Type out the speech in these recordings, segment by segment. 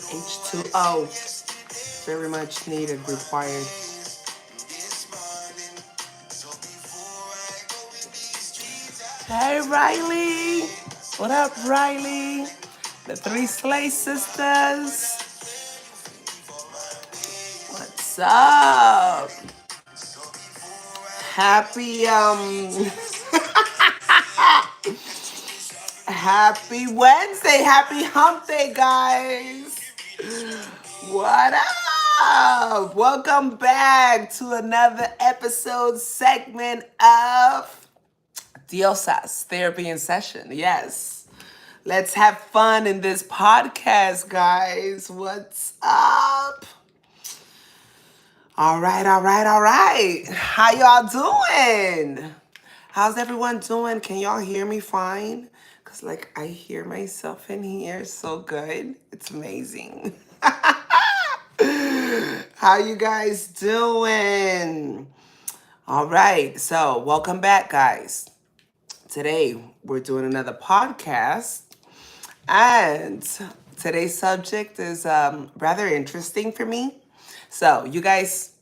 H2O. Very much needed, required. Hey, Riley. What up, Riley? The three Slay sisters. What's up? Happy, happy Wednesday. Happy hump day, guys. What up? Welcome back to another episode segment of Diosa's Therapy in Session. Yes. Let's have fun in this podcast, guys. What's up? All right. How y'all doing? How's everyone doing? Can y'all hear me fine? Because, I hear myself in here so good. It's amazing. How you guys doing? All right. So, welcome back, guys. Today, we're doing another podcast. And today's subject is rather interesting for me. So, you guys,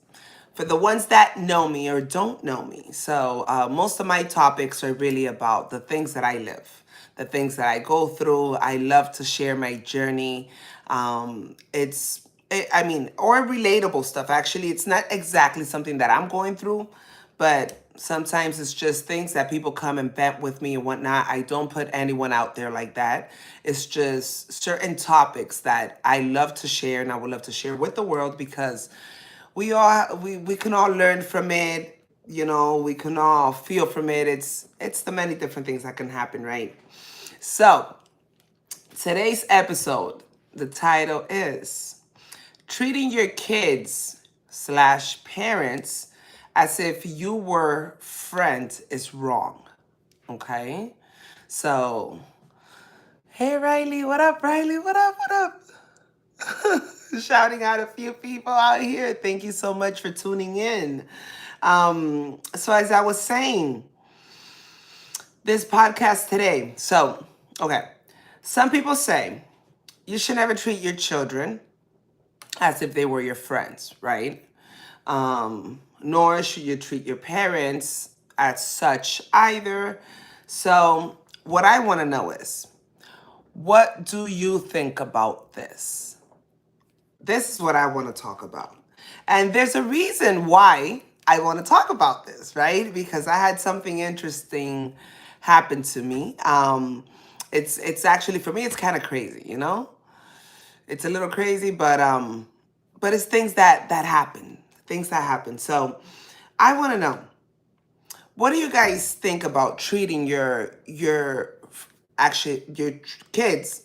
for the ones that know me or don't know me, so most of my topics are really about the things that I live, the things that I go through. I love to share my journey. Or relatable stuff. Actually, it's not exactly something that I'm going through, but sometimes it's just things that people come and vent with me and whatnot. I don't put anyone out there like that. It's just certain topics that I love to share and I would love to share with the world because we can all learn from it. We can all feel from it. It's the many different things that can happen, right? So today's episode, the title is treating your kids/parents as if you were friend is wrong. Okay? So, hey Riley, what up, Riley? What up? Shouting out a few people out here. Thank you so much for tuning in. So as I was saying, this podcast today. So, okay. Some people say you should never treat your children as if they were your friends, right? Nor should you treat your parents as such either. So what I want to know is, what do you think about this? This is what I want to talk about. And there's a reason why I want to talk about this, right? Because I had something interesting happen to me. It's actually, for me, it's kind of crazy, It's a little crazy, but it's things that happen. Things that happen. So I want to know, what do you guys think about treating your kids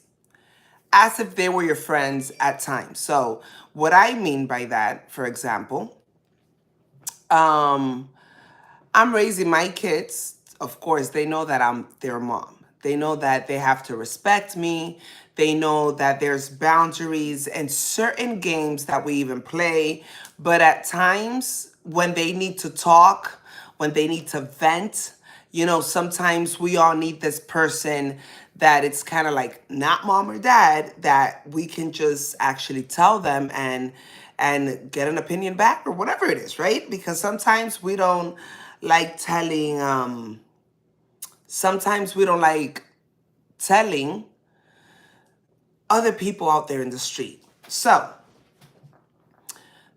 as if they were your friends at times? So what I mean by that, for example, I'm raising my kids. Of course, they know that I'm their mom. They know that they have to respect me. They know that there's boundaries and certain games that we even play. But at times when they need to talk, when they need to vent, sometimes we all need this person that it's kind of like not mom or dad, that we can just actually tell them and get an opinion back or whatever it is, right? Because sometimes we don't like telling, telling other people out there in the street. So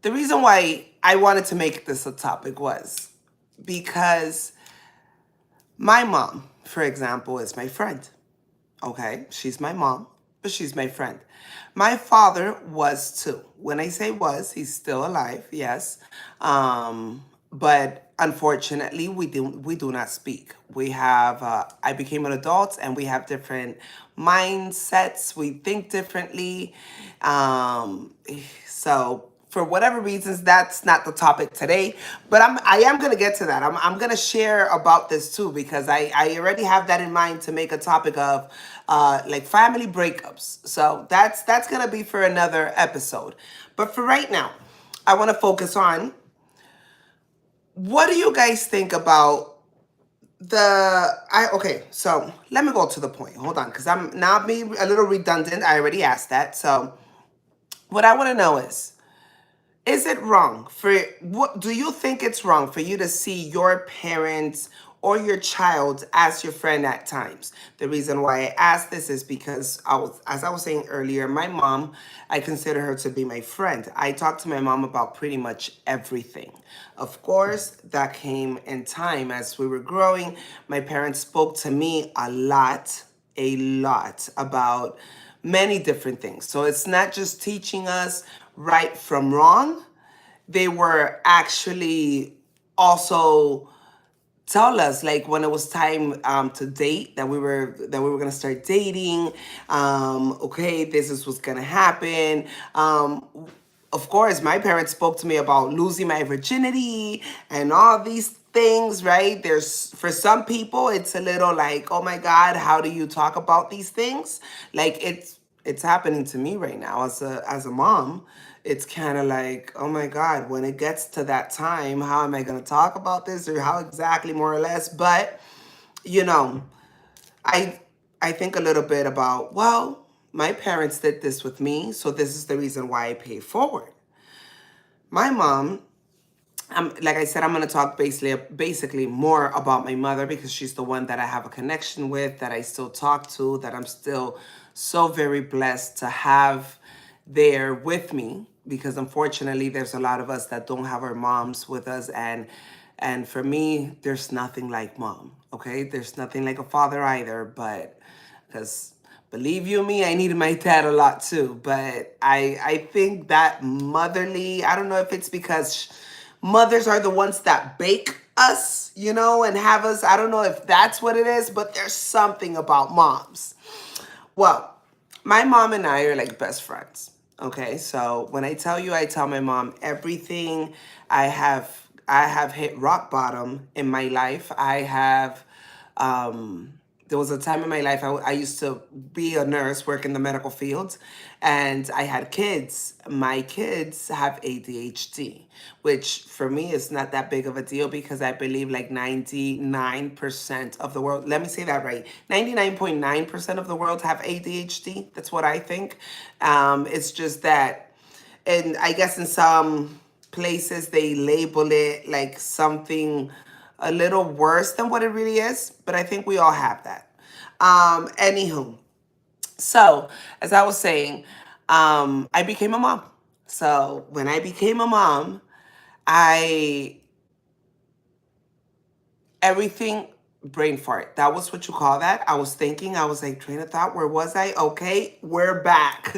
the reason why I wanted to make this a topic was because my mom, for example, is my friend. Okay, she's my mom, but she's my friend. My father was too. When I say was, he's still alive, yes. But unfortunately, we do not speak. We have, I became an adult and we have different mindsets. We think differently. So for whatever reasons, that's not the topic today. But I am gonna get to that. I'm gonna share about this too, because I already have that in mind to make a topic of like family breakups. So that's gonna be for another episode. But for right now, I want to focus on, what do you guys think about okay, so let me go to the point. Hold on, because I'm now being a little redundant. I already asked that. So what I want to know is it wrong for, what do you think it's wrong for you to see your parents or your child as your friend at times? The reason why I asked this is because as I was saying earlier, my mom, I consider her to be my friend. I talk to my mom about pretty much everything. Of course, that came in time as we were growing. My parents spoke to me a lot about many different things. So it's not just teaching us right from wrong. They were actually also tell us, like, when it was time to date, that we were gonna start dating. Okay, this is what's gonna happen. Of course, my parents spoke to me about losing my virginity and all these things, right? There's, for some people, it's a little like, oh my God, how do you talk about these things? Like, it's happening to me right now as a mom. It's kind of like, oh my God, when it gets to that time, how am I going to talk about this, or how exactly, more or less? But, you know, I I think a little bit about, well, my parents did this with me, so this is the reason why I pay forward. My mom, like I said, I'm gonna talk basically more about my mother, because she's the one that I have a connection with, that I still talk to, that I'm still so very blessed to have there with me. Because unfortunately, there's a lot of us that don't have our moms with us, and for me, there's nothing like mom. Okay, there's nothing like a father either, but because believe you me, I needed my dad a lot too. But I think that motherly, I don't know if it's because mothers are the ones that bake us, and have us. I don't know if that's what it is, but there's something about moms. Well, my mom and I are like best friends. Okay, so when I tell you, I tell my mom everything. I have hit rock bottom in my life. There was a time in my life I used to be a nurse, work in the medical field, and I had kids. My kids have ADHD, which for me is not that big of a deal, because I believe like 99% of the world, let me say that right, 99.9% of the world have ADHD. That's what I think. It's just that, and I guess in some places they label it like something a little worse than what it really is, but I think we all have that. Anywho, so as I was saying, I became a mom. So when I became a mom, I everything, brain fart. That was what you call that. I was thinking, I was like, train of thought, where was I? Okay, we're back.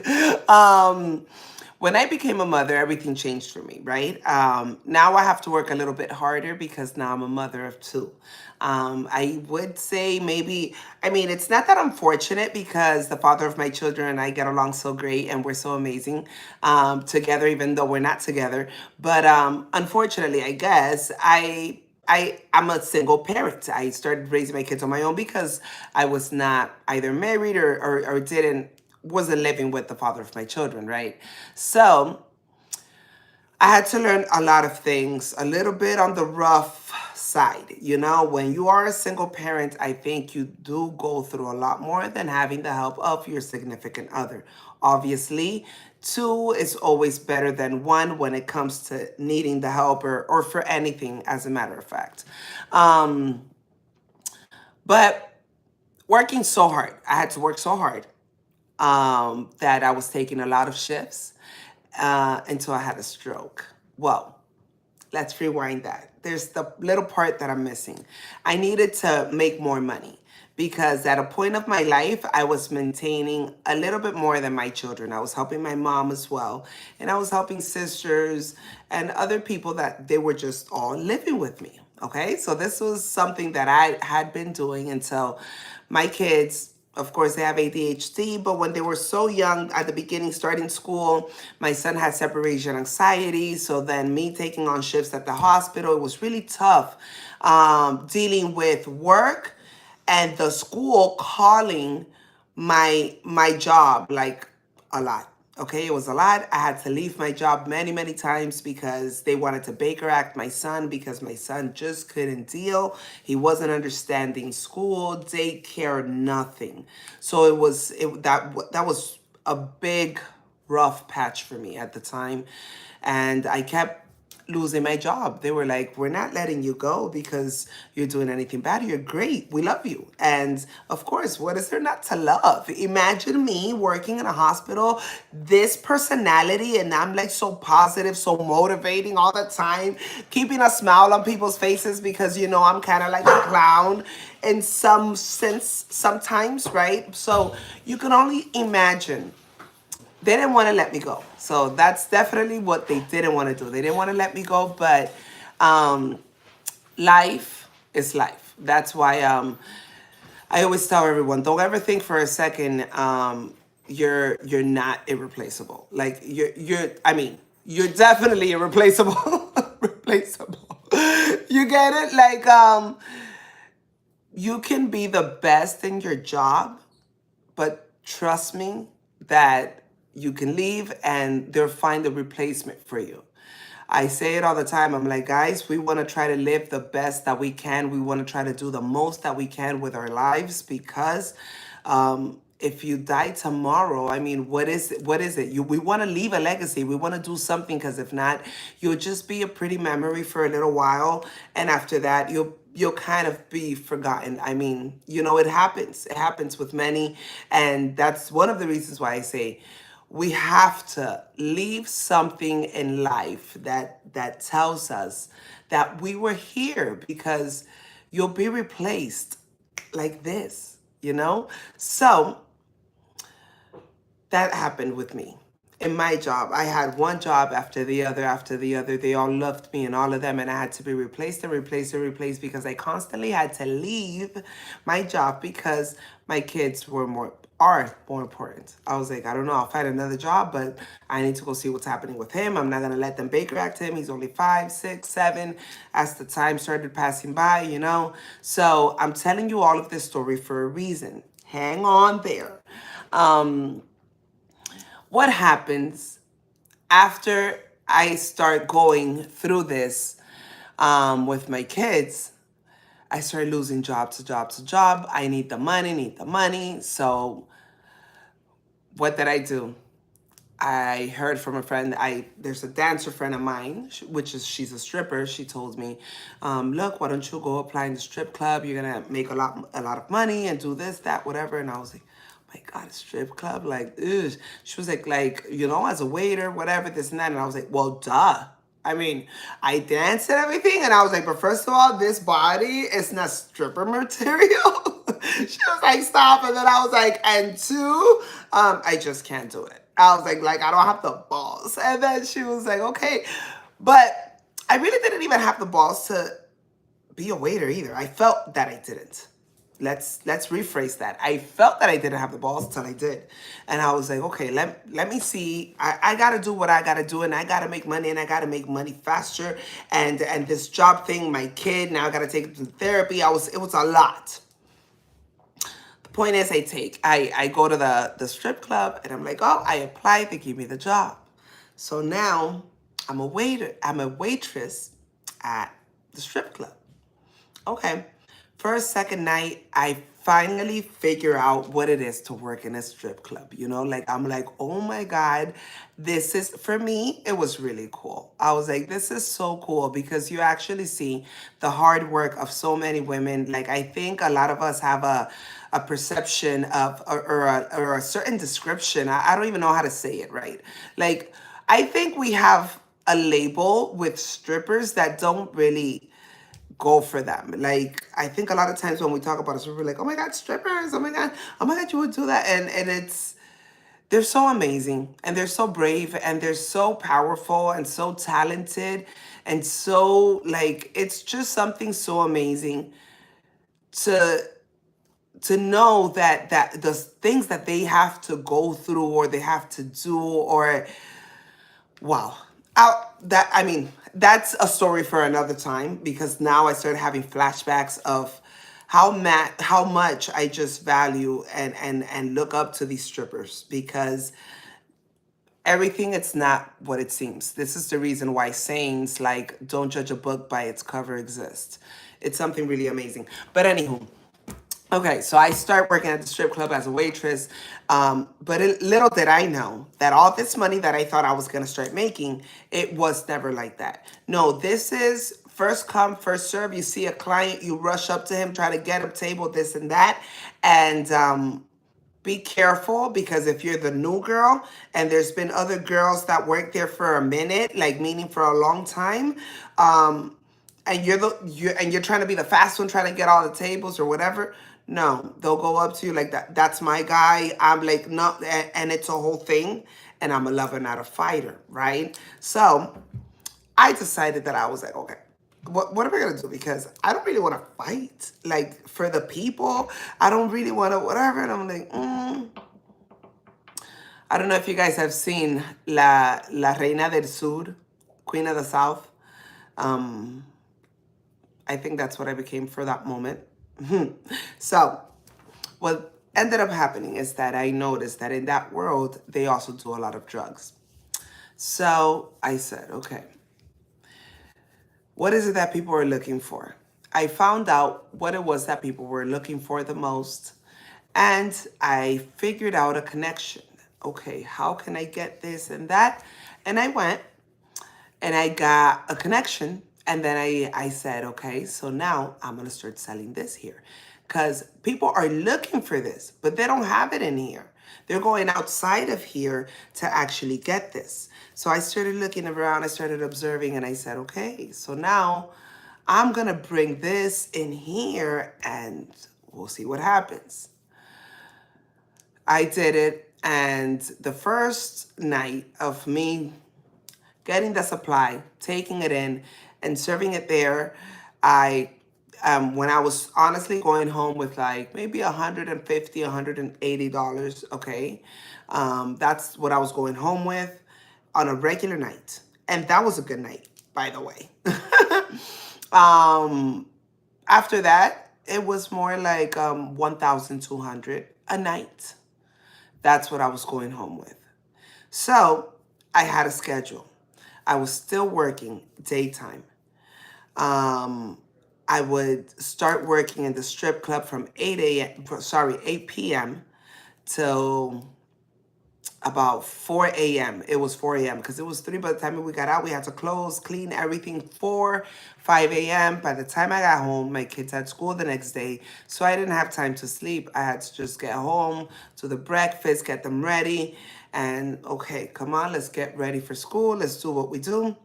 When I became a mother, everything changed for me, right? Now I have to work a little bit harder, because now I'm a mother of two. I would say maybe, I mean, it's not that I'm fortunate, because the father of my children and I get along so great, and we're so amazing together, even though we're not together. But unfortunately, I guess I'm a single parent. I started raising my kids on my own, because I was not either married, or wasn't living with the father of my children, right? So I had to learn a lot of things, a little bit on the rough side. When you are a single parent, I think you do go through a lot more than having the help of your significant other. Obviously, two is always better than one when it comes to needing the help, or for anything, as a matter of fact. But working so hard, I had to work so hard, that I was taking a lot of shifts until I had a stroke. Well, let's rewind that. There's the little part that I'm missing. I needed to make more money, because at a point of my life, I was maintaining a little bit more than my children. I was helping my mom as well, and I was helping sisters and other people that they were just all living with me. Okay, so this was something that I had been doing until my kids Of course, they have ADHD, but when they were so young at the beginning, starting school, my son had separation anxiety. So then, me taking on shifts at the hospital, it was really tough dealing with work and the school calling my job like a lot. Okay, it was a lot. I had to leave my job many, many times because they wanted to Baker Act my son because my son just couldn't deal. He wasn't understanding school, daycare, nothing. So that was a big rough patch for me at the time, and I kept losing my job. They were like, "We're not letting you go because you're doing anything bad. You're great. We love you." And of course, what is there not to love? Imagine me working in a hospital, this personality, and I'm like so positive, so motivating all the time, keeping a smile on people's faces because I'm kind of like a clown in some sense sometimes, right? So you can only imagine they didn't want to let me go. So that's definitely what they didn't want to do. They didn't want to let me go, but um, life is life. That's why I always tell everyone, don't ever think for a second you're not irreplaceable. Like you're definitely irreplaceable. Replaceable. You get it? Like you can be the best in your job, but trust me that you can leave and they'll find a replacement for you. I say it all the time. I'm like, guys, we want to try to live the best that we can. We want to try to do the most that we can with our lives because if you die tomorrow, I mean, what is it? What is it? We want to leave a legacy. We want to do something because if not, you'll just be a pretty memory for a little while, and after that, you'll kind of be forgotten. I mean, it happens. It happens with many, and that's one of the reasons why I say we have to leave something in life that tells us that we were here because you'll be replaced like this. So that happened with me. In my job, I had one job after the other, after the other. They all loved me and all of them, and I had to be replaced and replaced and replaced because I constantly had to leave my job because my kids are more important. I was like, I don't know, I'll find another job, but I need to go see what's happening with him. I'm not gonna let them Baker Act him. He's only 5, 6, 7. As the time started passing by. So I'm telling you all of this story for a reason. Hang on there. What happens after I start going through this with my kids? I started losing job to job to job. I need the money, need the money. So what did I do? I heard from a friend. There's a dancer friend of mine, she's a stripper. She told me, "Look, why don't you go apply in the strip club? You're gonna make a lot of money and do this, that, whatever." And I was like, "My God, a strip club? Like, ugh." She was like, as a waiter, whatever, this and that. And I was like, "Well, duh." I mean, I danced and everything, and I was like, "But first of all, this body is not stripper material." She was like, "Stop," and then I was like, "And two, I just can't do it." I was like, "I don't have the balls," and then she was like, "Okay," but I really didn't even have the balls to be a waiter either. I felt that I didn't. Let's rephrase that. I felt that I didn't have the balls till I did. And I was like, okay, let me see. I gotta do what I gotta do, and I gotta make money, and I gotta make money faster. And this job thing, my kid, now I gotta take it to therapy. It was a lot. The point is I go to the strip club and I'm like, oh, I applied, they give me the job. So now I'm a waiter, I'm a waitress at the strip club. Okay. First, second night, I finally figure out what it is to work in a strip club. Like I'm like, oh my God, this is, for me, it was really cool. I was like, this is so cool because you actually see the hard work of so many women. Like I think a lot of us have a perception of, or a certain description. I don't even know how to say it right. Like, I think we have a label with strippers that don't really go for them. Like I think a lot of times when we talk about it, we're like, oh my God, strippers, oh my God, you would do that. And they're so amazing and they're so brave and they're so powerful and so talented and so like it's just something so amazing to to know that the things that they have to go through or they have to do, or wow. I mean, that's a story for another time, because now I started having flashbacks of how much I just value and look up to these strippers, because everything, it's not what it seems. This is the reason why sayings like "don't judge a book by its cover" exist. It's something really amazing. But anywho, okay, so I start working at the strip club as a waitress. But little did I know that all this money that I thought I was gonna start making, it was never like that. No, this is first come, first serve. You see a client, you rush up to him, try to get him table, this and that, and be careful, because if you're the new girl and there's been other girls that work there for a minute, like meaning for a long time, and you're trying to be the fast one, trying to get all the tables or whatever. No, they'll go up to you like that. That's my guy. I'm like, no, and it's a whole thing. And I'm a lover, not a fighter, right? So I decided that I was like, okay, what am I gonna do? Because I don't really want to fight, like for the people. I don't really want to whatever. And I'm like, I don't know if you guys have seen La Reina del Sur, Queen of the South. Um, I think that's what I became for that moment. So what ended up happening is that I noticed that in that world, they also do a lot of drugs. So I said, okay, what is it that people are looking for? I found out what it was that people were looking for the most, and I figured out a connection. Okay, how can I get this and that? And I went and I got a connection. And then I said, okay, so now I'm going to start selling this here. Because people are looking for this, but they don't have it in here. They're going outside of here to actually get this. So I started looking around, I started observing, and I said, okay, so now I'm going to bring this in here and we'll see what happens. I did it. And the first night of me getting the supply, taking it in, and serving it there, I, when I was honestly going home with like maybe $150, $180, okay, that's what I was going home with on a regular night, and that was a good night, by the way. um, After that, it was more like 1,200 a night. That's what I was going home with. So I had a schedule. I was still working daytime. Um, I would start working in the strip club from 8 p.m. till about 4 a.m. It was 4 a.m. because it was 3 by the time we got out. We had to close, clean everything 5 a.m. By the time I got home, my kids had school the next day. So I didn't have time to sleep. I had to just get home, do the breakfast, get them ready. And okay, come on, let's get ready for school. Let's do what we do.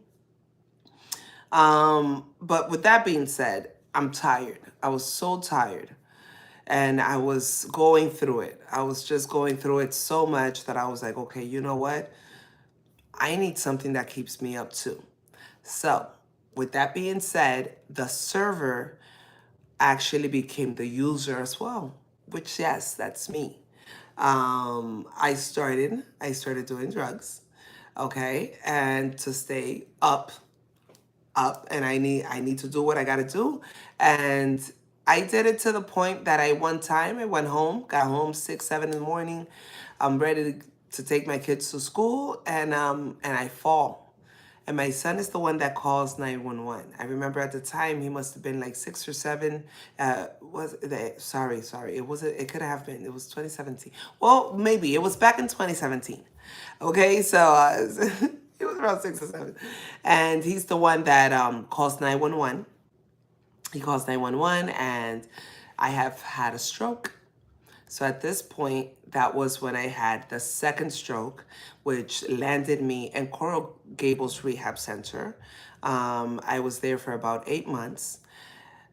But with that being said, I'm tired. I was so tired. And I was going through it. I was just going through it so much that I was like, okay, you know what? I need something that keeps me up too. So, with that being said, the server actually became the user as well, which, yes, that's me. I started doing drugs, okay, and to stay up, and I need to do what I gotta do. And I did it to the point that one time I went home, got home 6, 7 in the morning. I'm ready to take my kids to school, and I fall. And my son is the one that calls 911. I remember at the time he must have been like 6 or 7. Sorry. It could have been. It was 2017. Well, maybe it was back in 2017. Okay, so he was around 6 or 7, and he's the one that calls 911. He calls 911, and I have had a stroke. So at this point, that was when I had the second stroke, which landed me in Coral Gables Rehab Center. I was there for about 8 months.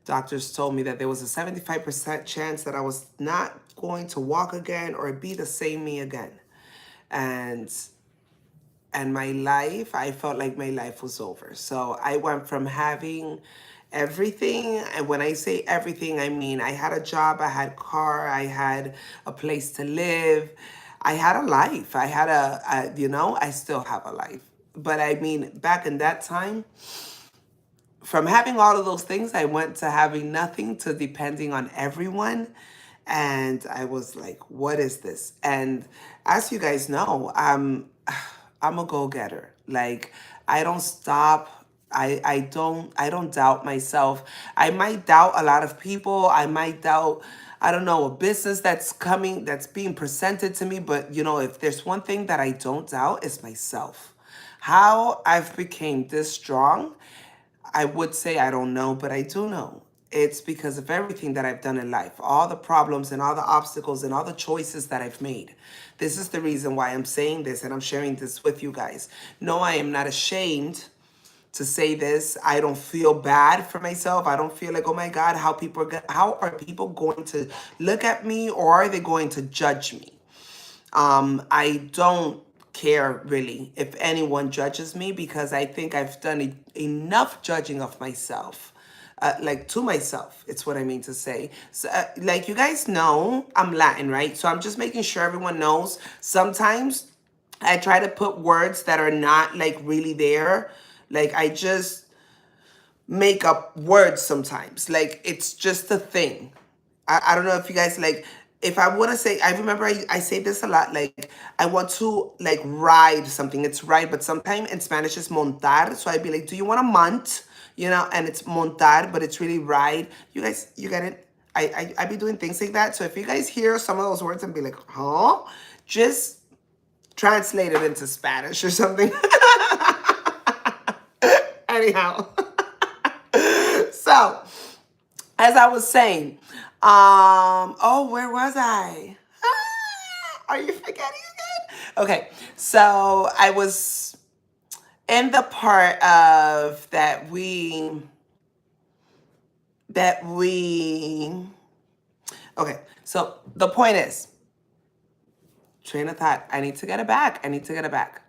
Doctors told me that there was a 75% chance that I was not going to walk again or be the same me again. And my life, I felt like my life was over. So I went from having Everything, and when I say everything, I mean I had a job, I had car, I had a place to live, I had a life. I had I still have a life. But I mean, back in that time, from having all of those things, I went to having nothing to depending on everyone. And I was like, what is this? And as you guys know, I'm a go-getter. Like, I don't stop. I don't doubt myself. I might doubt a lot of people. I might doubt, I don't know, a business that's being presented to me. But if there's one thing that I don't doubt, it's myself. How I've became this strong, I would say I don't know, but I do know. It's because of everything that I've done in life, all the problems and all the obstacles and all the choices that I've made. This is the reason why I'm saying this and I'm sharing this with you guys. No, I am not ashamed to say this. I don't feel bad for myself. I don't feel like, oh my God, how are people going to look at me, or are they going to judge me? I don't care really if anyone judges me, because I think I've done enough judging of myself. Like, to myself, it's what I mean to say. So, like, you guys know, I'm Latin, right? So I'm just making sure everyone knows. Sometimes I try to put words that are not like really there. Like, I just make up words sometimes. Like, it's just a thing. I don't know if you guys like, if I want to say, I remember I say this a lot, like, I want to like ride something. It's ride, but sometimes in Spanish it's montar. So I'd be like, do you want a mont? And it's montar, but it's really ride. You guys, you get it? I be doing things like that. So if you guys hear some of those words and be like, huh? Just translate it into Spanish or something. Anyhow. So, as I was saying, where was I? Are you forgetting again? Okay, so I was in the part of that we, okay, so the point is, train of thought, I need to get it back. I need to get it back.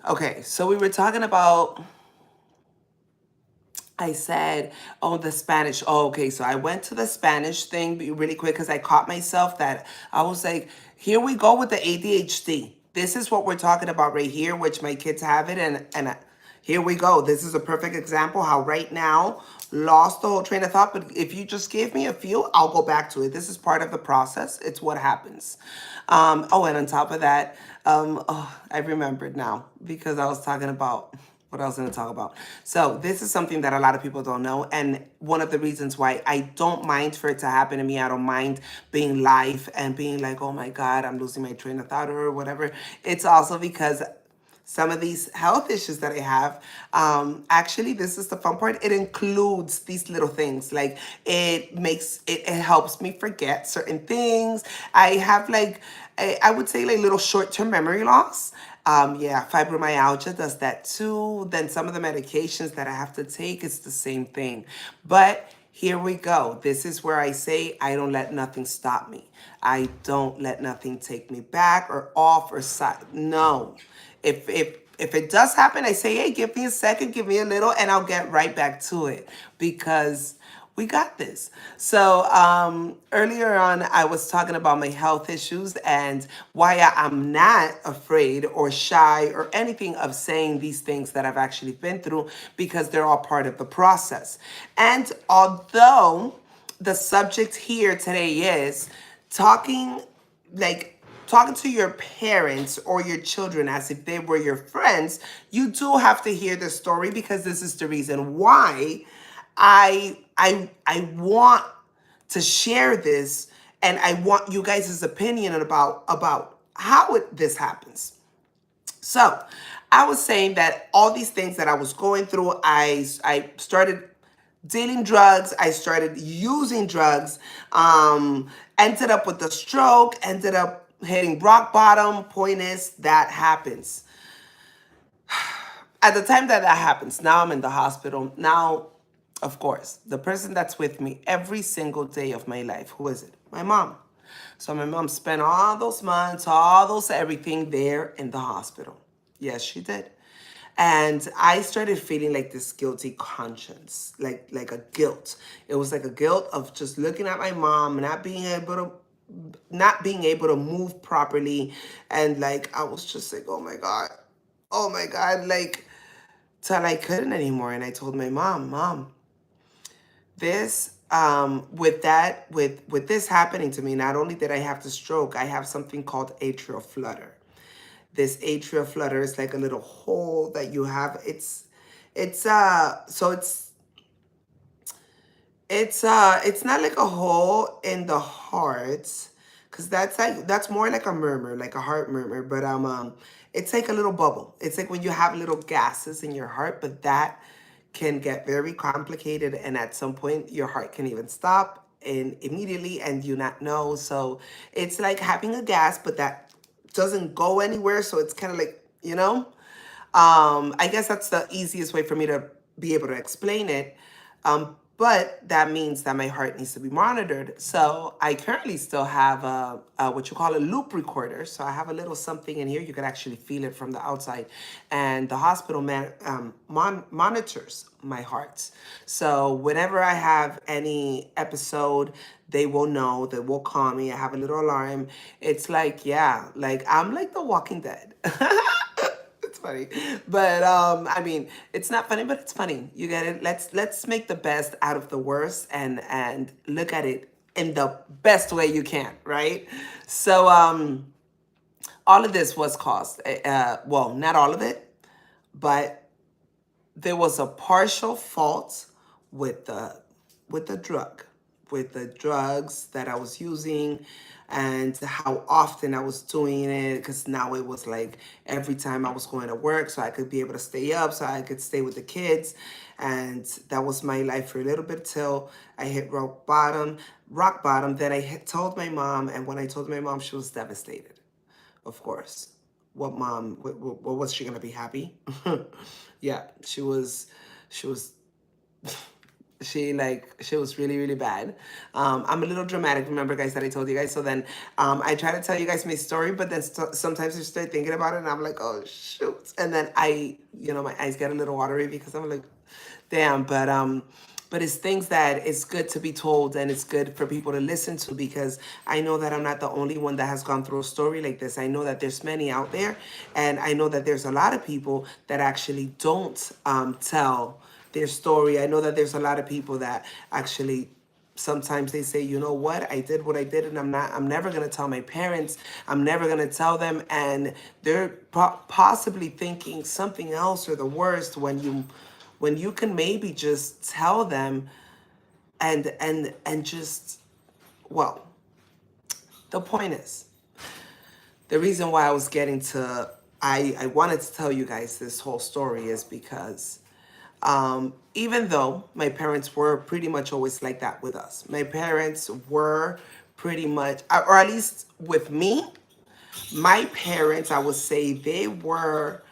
Okay, so we were talking about, I said, oh, the Spanish. Oh, okay. So I went to the Spanish thing really quick because I caught myself that I was like, here we go with the ADHD. This is what we're talking about right here, which my kids have it. And here we go. This is a perfect example how right now lost the whole train of thought. But if you just give me a few, I'll go back to it. This is part of the process. It's what happens. And on top of that, I remembered now because I was talking about what I was going to talk about. So this is something that a lot of people don't know. And one of the reasons why I don't mind for it to happen to me, I don't mind being live and being like, oh my God, I'm losing my train of thought or whatever. It's also because some of these health issues that I have, actually, this is the fun part. It includes these little things. Like, it helps me forget certain things. I have like, I would say like little short-term memory loss. Yeah, fibromyalgia does that too. Then some of the medications that I have to take, it's the same thing. But here we go. This is where I say I don't let nothing stop me. I don't let nothing take me back or off or side. No. If it does happen, I say, hey, give me a second, give me a little, and I'll get right back to it because we got this. So earlier on, I was talking about my health issues and why I'm not afraid or shy or anything of saying these things that I've actually been through, because they're all part of the process. And although the subject here today is talking, like, talking to your parents or your children as if they were your friends, you do have to hear the story, because this is the reason why I want to share this, and I want you guys' opinion about how this happens. So I was saying that all these things that I was going through, I started dealing drugs. I started using drugs, ended up with a stroke, ended up hitting rock bottom. Point is, that happens. At the time that happens, now I'm in the hospital. Now, of course, the person that's with me every single day of my life, who is it? My mom. So my mom spent all those months, all those everything there in the hospital. Yes, she did. And I started feeling like this guilty conscience, like a guilt. It was like a guilt of just looking at my mom, not being able to move properly. And like I was just like, oh my God, like till I couldn't anymore. And I told my mom, this with this happening to me, not only did I have the stroke, I have something called atrial flutter. This atrial flutter is like a little hole that you have. It's not like a hole in the heart, because that's more like a murmur, like a heart murmur. But it's like a little bubble. It's like when you have little gases in your heart, but that can get very complicated, and at some point your heart can even stop and immediately, and you not know. So it's like having a gas, but that doesn't go anywhere. So it's kind of like, I guess that's the easiest way for me to be able to explain it. But that means that my heart needs to be monitored. So I currently still have what you call a loop recorder. So I have a little something in here. You can actually feel it from the outside. And the hospital monitors my heart. So whenever I have any episode, they will know, they will call me. I have a little alarm. It's like, yeah, like I'm like the Walking Dead. It's funny, but I mean, it's not funny, but it's funny. You get it. Let's make the best out of the worst, and look at it in the best way you can, right? So all of this was caused. Well, not all of it, but there was a partial fault with the drug, with the drugs that I was using, and how often I was doing it. Because now it was like every time I was going to work, so I could be able to stay up, so I could stay with the kids. And that was my life for a little bit till I hit rock bottom. Rock bottom. Then told my mom, and when I told my mom, she was devastated. Of course. What mom? What was she gonna be happy? Yeah, she was she was really, really bad. I'm a little dramatic, remember guys that I told you guys. So then I try to tell you guys my story, but then sometimes I start thinking about it and I'm like, oh shoot. And then my eyes get a little watery because I'm like, damn. But it's things that it's good to be told, and it's good for people to listen to, because I know that I'm not the only one that has gone through a story like this. I know that there's many out there, and I know that there's a lot of people that actually don't tell their story. I know that there's a lot of people that actually sometimes they say, you know what I did, and I'm never going to tell my parents. I'm never going to tell them. And they're possibly thinking something else or the worst, when you can maybe just tell them, and just, well, the point is, the reason why I was getting to, I wanted to tell you guys this whole story is because even though my parents were pretty much always like that with us, my parents were pretty much, or at least with me, my parents, I would say they were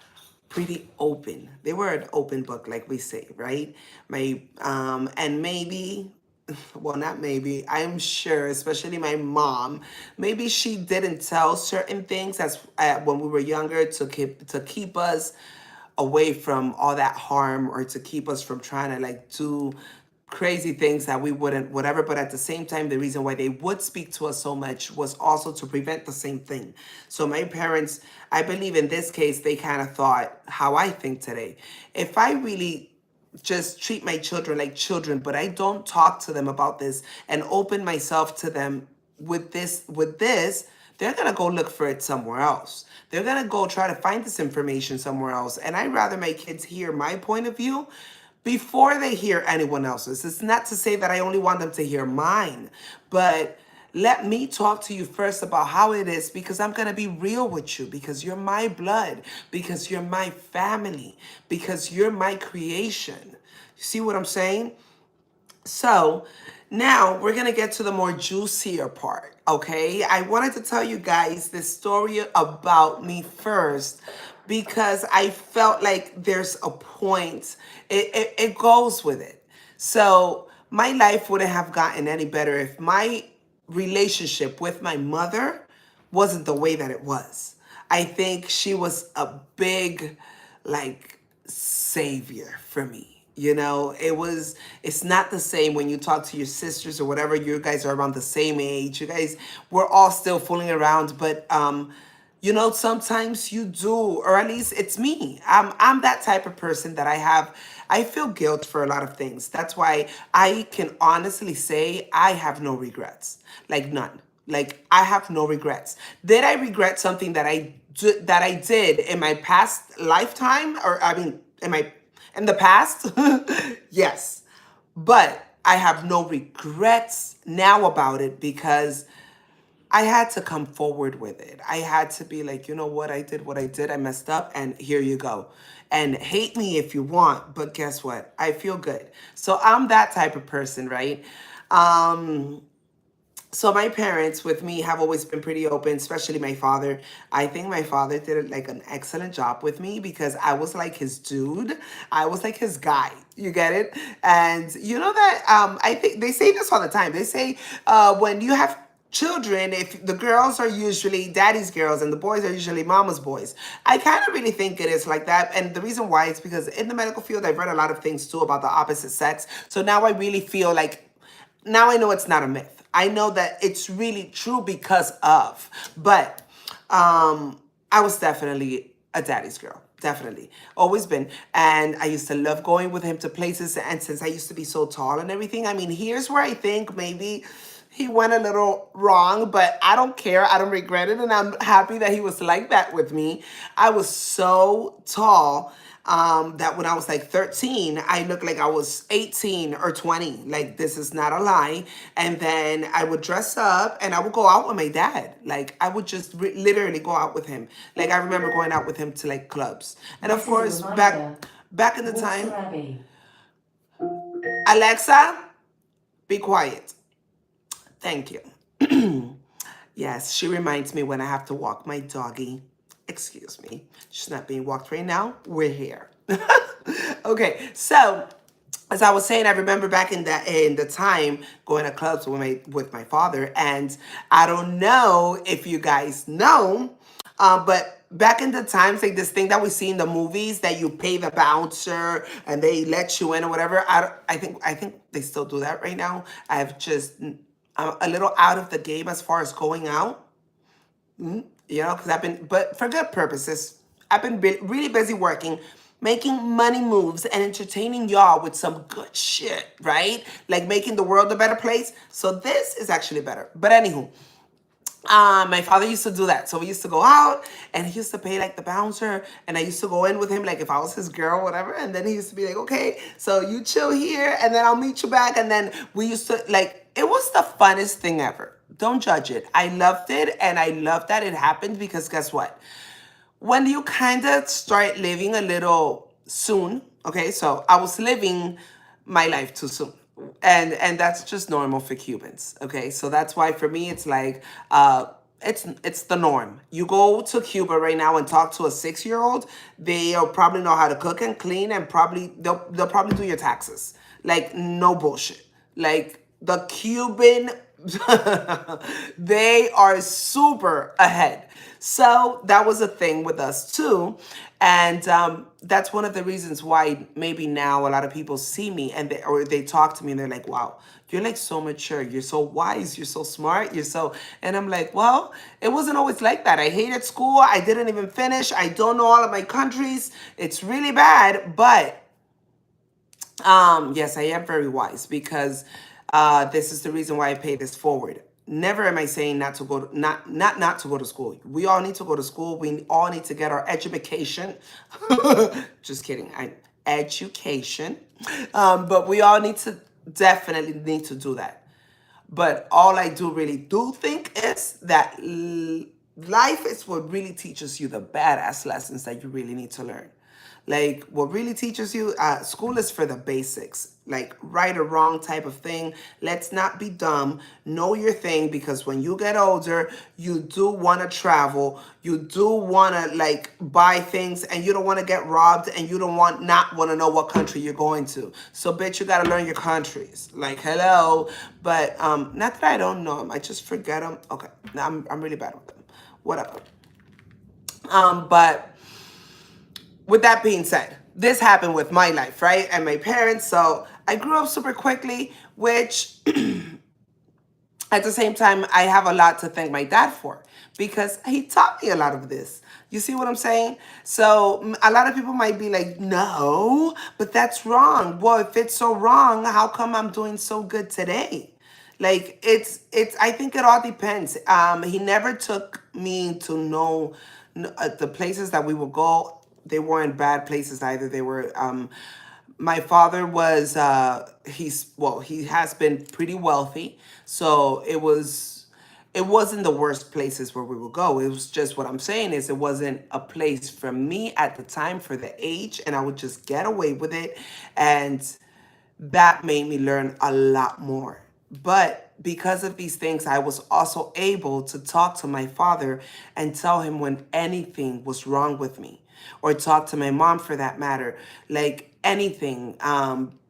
pretty open. They were an open book, like we say, right? And maybe, well, not maybe, I'm sure, especially my mom, maybe she didn't tell certain things as when we were younger, to keep us away from all that harm, or to keep us from trying to like do crazy things that we wouldn't, whatever. But at the same time, the reason why they would speak to us so much was also to prevent the same thing. So my parents, I believe in this case, they kind of thought how I think today. If I really just treat my children like children, but I don't talk to them about this and open myself to them with this, they're gonna go look for it somewhere else. They're gonna go try to find this information somewhere else. And I'd rather my kids hear my point of view before they hear anyone else's. It's not to say that I only want them to hear mine, but let me talk to you first about how it is, because I'm going to be real with you, because you're my blood, because you're my family, because you're my creation. You see what I'm saying? So now we're going to get to the more juicier part, okay? I wanted to tell you guys this story about me first, because I felt like there's a point. It goes with it. So my life wouldn't have gotten any better if my relationship with my mother wasn't the way that it was. I think she was a big, like, savior for me. You know, it's not the same when you talk to your sisters or whatever. You guys are around the same age. You guys, we're all still fooling around, but you know, sometimes you do, or at least it's me. I'm that type of person that I feel guilt for a lot of things. That's why I can honestly say I have no regrets. Like none. Like I have no regrets. Did I regret something that I did in my past lifetime, or I mean in the past? Yes. But I have no regrets now about it because I had to come forward with it. I had to be like, you know what? I did what I did. I messed up, and here you go. And hate me if you want, but guess what? I feel good. So I'm that type of person, right? Um, so my parents with me have always been pretty open, especially my father. I think my father did like an excellent job with me because I was like his dude. I was like his guy. You get it? And you know that I think they say this all the time. They say when you have children, if the girls are usually daddy's girls and the boys are usually mama's boys. I kind of really think it is like that. And the reason why is because in the medical field, I've read a lot of things too about the opposite sex. So now I really feel like now I know it's not a myth. I know that it's really true because of. But I was definitely a daddy's girl. Definitely. Always been. And I used to love going with him to places. And since I used to be so tall and everything, I mean, here's where I think maybe he went a little wrong, but I don't care. I don't regret it. And I'm happy that he was like that with me. I was so tall that when I was like 13, I looked like I was 18 or 20. Like, this is not a lie. And then I would dress up and I would go out with my dad. Like, I would just literally go out with him. Like, I remember going out with him to like clubs. And of course, back in the time, Alexa, be quiet. Thank you. Yes, she reminds me when I have to walk my doggy. Excuse me. She's not being walked right now. We're here. Okay, so as I was saying, I remember back in the time going to clubs with my father, and I don't know if you guys know, but back in the times, like this thing that we see in the movies, that you pay the bouncer and they let you in or whatever. I think they still do that right now. I've just I'm a little out of the game as far as going out. You know, because but for good purposes. I've been really busy working, making money moves, and entertaining y'all with some good shit, right? Like making the world a better place. So this is actually better. But anywho, my father used to do that. So we used to go out and he used to pay like the bouncer, and I used to go in with him like if I was his girl, whatever. And then he used to be like, okay, so you chill here and then I'll meet you back. And then we used to like, it was the funnest thing ever. Don't judge it. I loved it, and I loved that it happened because guess what? When you kind of start living a little soon, okay, so I was living my life too soon, and that's just normal for Cubans, okay. So that's why for me it's like it's the norm. You go to Cuba right now and talk to a 6-year-old, they'll probably know how to cook and clean, and probably they'll probably do your taxes, like no bullshit. Like the Cuban, they are super ahead. So that was a thing with us too. And that's one of the reasons why maybe now a lot of people see me and they talk to me and they're like, wow, you're like so mature. You're so wise. You're so smart. And I'm like, well, it wasn't always like that. I hated school. I didn't even finish. I don't know all of my countries. It's really bad. But yes, I am very wise because this is the reason why I pay this forward. Never am I saying not to go to, not to go to school. We all need to go to school. We all need to get our education. Just kidding. Education. But we all definitely need to do that. But all I do really do think is that life is what really teaches you the badass lessons that you really need to learn. Like what really teaches you, school is for the basics, like right or wrong type of thing. Let's not be dumb. Know your thing, because when you get older, you do want to travel. You do want to like buy things, and you don't want to get robbed, and you don't not want to know what country you're going to. So bitch, you got to learn your countries. Like hello, but not that I don't know them. I just forget them. Okay, now I'm really bad with them. Whatever. But with that being said, this happened with my life, right? And my parents. So I grew up super quickly, which at the same time, I have a lot to thank my dad for because he taught me a lot of this. You see what I'm saying? So a lot of people might be like, no, but that's wrong. Well, if it's so wrong, how come I'm doing so good today? Like I think it all depends. He never took me to know the places that we would go. They weren't bad places either. They were my father was he has been pretty wealthy, so it wasn't the worst places where we would go. It was just, what I'm saying is, it wasn't a place for me at the time for the age, and I would just get away with it. And that made me learn a lot more. But because of these things, I was also able to talk to my father and tell him when anything was wrong with me, or talk to my mom for that matter, like anything.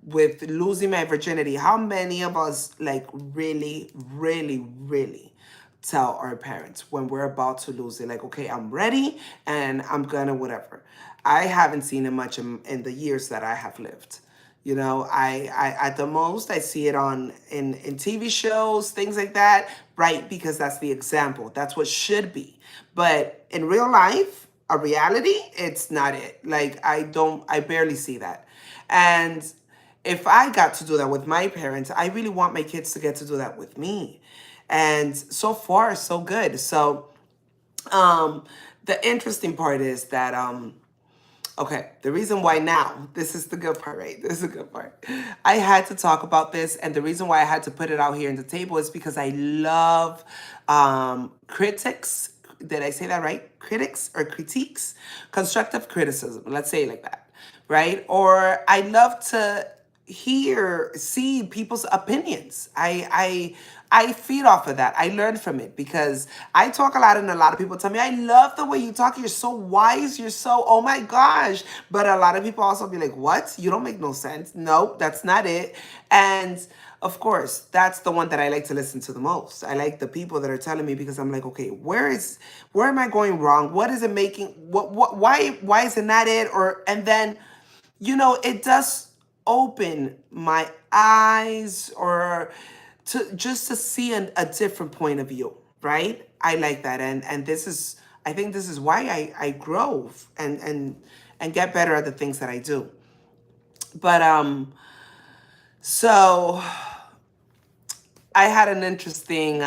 With losing my virginity, how many of us like really, really, really tell our parents when we're about to lose it, like, okay, I'm ready and I'm gonna whatever. I haven't seen it much in the years that I have lived. You know, I at the most I see it on in TV shows, things like that, right? Because that's the example. That's what should be. But in real life, a reality, it's not it. Like I barely see that. And if I got to do that with my parents, I really want my kids to get to do that with me. And so far, so good. So um the interesting part is that okay, the reason why now, this is the good part, right? This is the good part. I had to talk about this, and the reason why I had to put it out here on the table is because I love critics. Did I say that right? Critics or critiques? Constructive criticism, let's say it like that, right? Or I love to see people's opinions. I feed off of that. I learn from it because I talk a lot, and a lot of people tell me, I love the way you talk. You're so wise. You're so, oh my gosh. But a lot of people also be like, what? You don't make no sense. No, that's not it. And of course, that's the one that I like to listen to the most. I like the people that are telling me, because I'm like, okay, where am I going wrong? What is it making? Why is it not it? Or, and then, it does open my eyes, or to just to see a different point of view, right? I like that. And this is, I think this is why I grow and get better at the things that I do. But so I had an interesting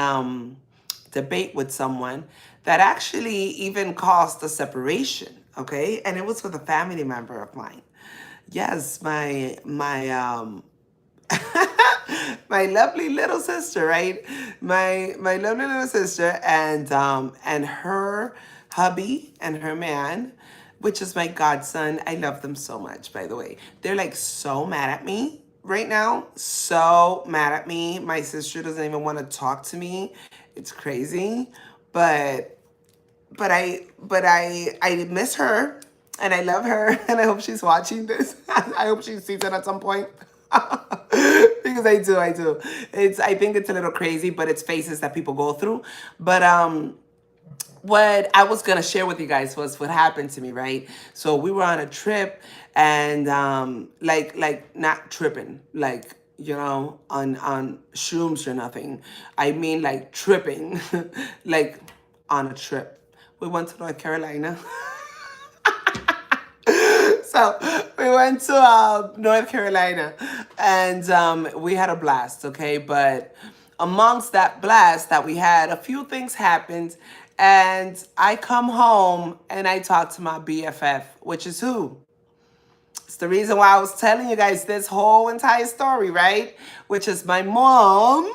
debate with someone that actually even caused a separation. Okay, and it was with a family member of mine. Yes, my my lovely little sister, right? My lovely little sister, and her hubby and her man, which is my godson. I love them so much, by the way. They're like so mad at me right now. So mad at me. My sister doesn't even want to talk to me. It's crazy. But I miss her, and I love her, and I hope she's watching this. I hope she sees it at some point. Because I do. I think it's a little crazy, but it's phases that people go through. But what I was gonna share with you guys was what happened to me, right? So we were on a trip, and like not tripping, like, on shrooms or nothing. I mean, like tripping, like on a trip. We went to North Carolina. So we went to North Carolina, and we had a blast, okay? But amongst that blast that we had, a few things happened, and I come home and I talk to my BFF, which is who? It's the reason why I was telling you guys this whole entire story, right? Which is my mom.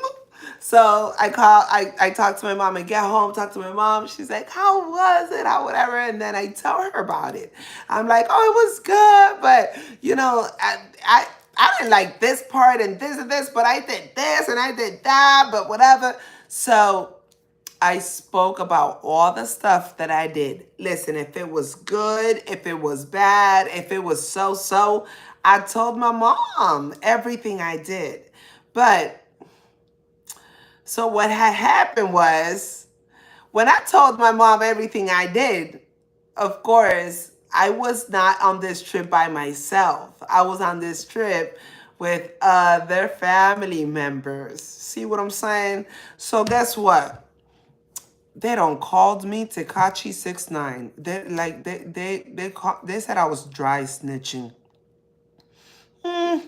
So I talk to my mom, and get home, talk to my mom. She's like, how was it? How whatever. And then I tell her about it. I'm like, oh, it was good. But, I didn't like this part and this, but I did this and I did that, but whatever. So I spoke about all the stuff that I did. Listen, if it was good, if it was bad, if it was so, I told my mom everything I did. But so what had happened was, when I told my mom everything I did, of course, I was not on this trip by myself. I was on this trip with other family members. See what I'm saying? So guess what? They don't called me Tekachi 69. They said I was dry snitching. Hmm,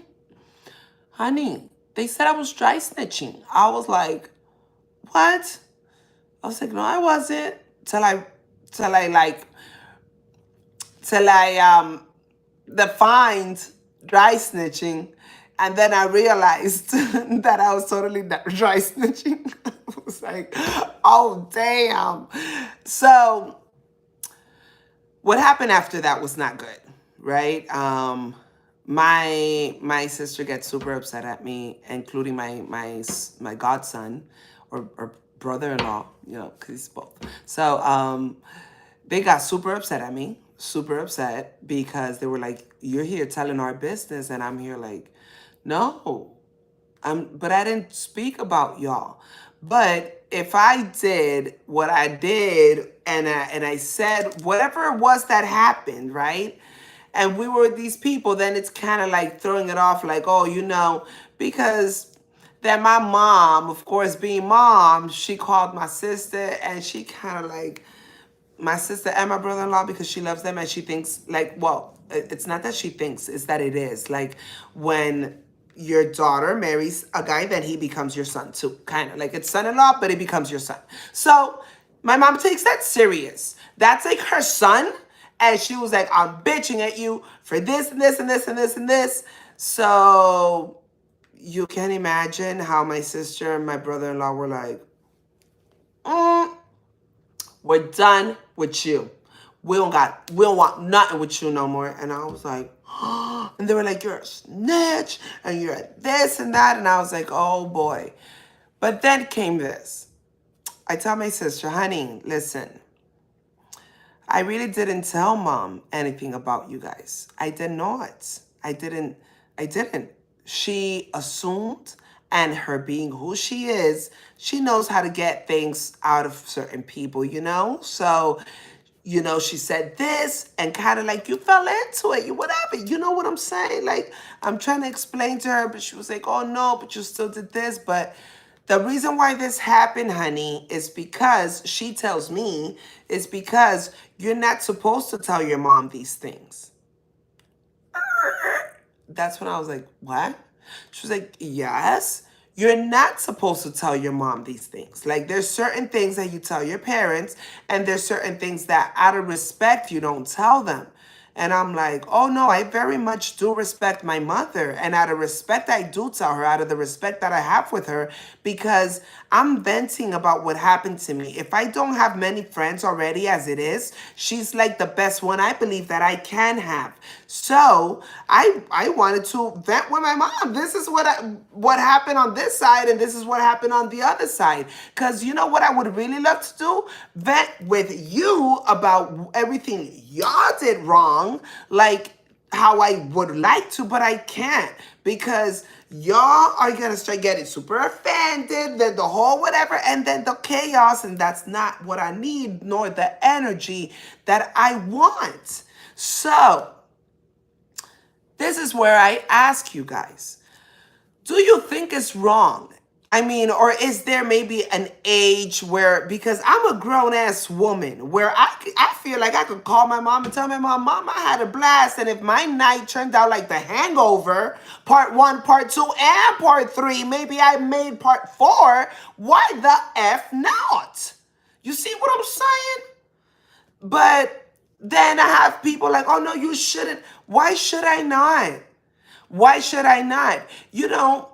honey, they said I was dry snitching. I was like, what? I was like, no, I wasn't. Till I like till I defined dry snitching, and then I realized that I was totally not dry snitching. I was like, oh damn. So what happened after that was not good, right? My sister gets super upset at me, including my godson or brother-in-law, you know, because he's both. So they got super upset at me, super upset because they were like, "You're here telling our business," and I'm here like, "No, but I didn't speak about y'all. But if I did what I did and I said whatever it was that happened, right? And we were with these people, then it's kind of like throwing it off like, oh, you know, because then my mom, of course, being mom, she called my sister and she kind of like my sister and my brother-in-law because she loves them and she thinks like, well, it's not that she thinks, it's that it is like when your daughter marries a guy, then he becomes your son too, kind of like it's son-in-law, but it becomes your son. So my mom takes that serious. That's like her son, and she was like, I'm bitching at you for this and this and this and this and this. So you can imagine how my sister and my brother-in-law were like, mm, we're done with you. We don't want nothing with you no more. And I was like, oh, and they were like, you're a snitch and you're this and that. And I was like, oh boy. But then came this. I tell my sister, honey, listen, I really didn't tell mom anything about you guys. I did not. I didn't. She assumed, and her being who she is, she knows how to get things out of certain people, you know? So, you know, she said this and kind of like you fell into it, you whatever. You know what I'm saying? Like, I'm trying to explain to her, but she was like, oh no, but you still did this. But the reason why this happened, honey, is because she tells me, is because you're not supposed to tell your mom these things. That's when I was like, what? She was like, yes. You're not supposed to tell your mom these things. Like, there's certain things that you tell your parents, and there's certain things that, out of respect, you don't tell them. And I'm like, oh no, I very much do respect my mother. And out of respect, I do tell her, out of the respect that I have with her, because I'm venting about what happened to me. If I don't have many friends already as it is, she's like the best one I believe that I can have. So I wanted to vent with my mom. This is what happened on this side, and this is what happened on the other side. Because you know what I would really love to do? Vent with you about everything y'all did wrong, like how I would like to, but I can't because y'all are gonna start getting super offended, the whole whatever, and then the chaos, and that's not what I need, nor the energy that I want. So, this is where I ask you guys, do you think it's wrong? I mean, or is there maybe an age where, because I'm a grown ass woman, where I feel like I could call my mom and tell my mom, I had a blast. And if my night turned out like The Hangover, part one, part two, and part three, maybe I made part four, why the F not? You see what I'm saying? But then I have people like, oh no, you shouldn't. Why should I not? Why should I not? You know,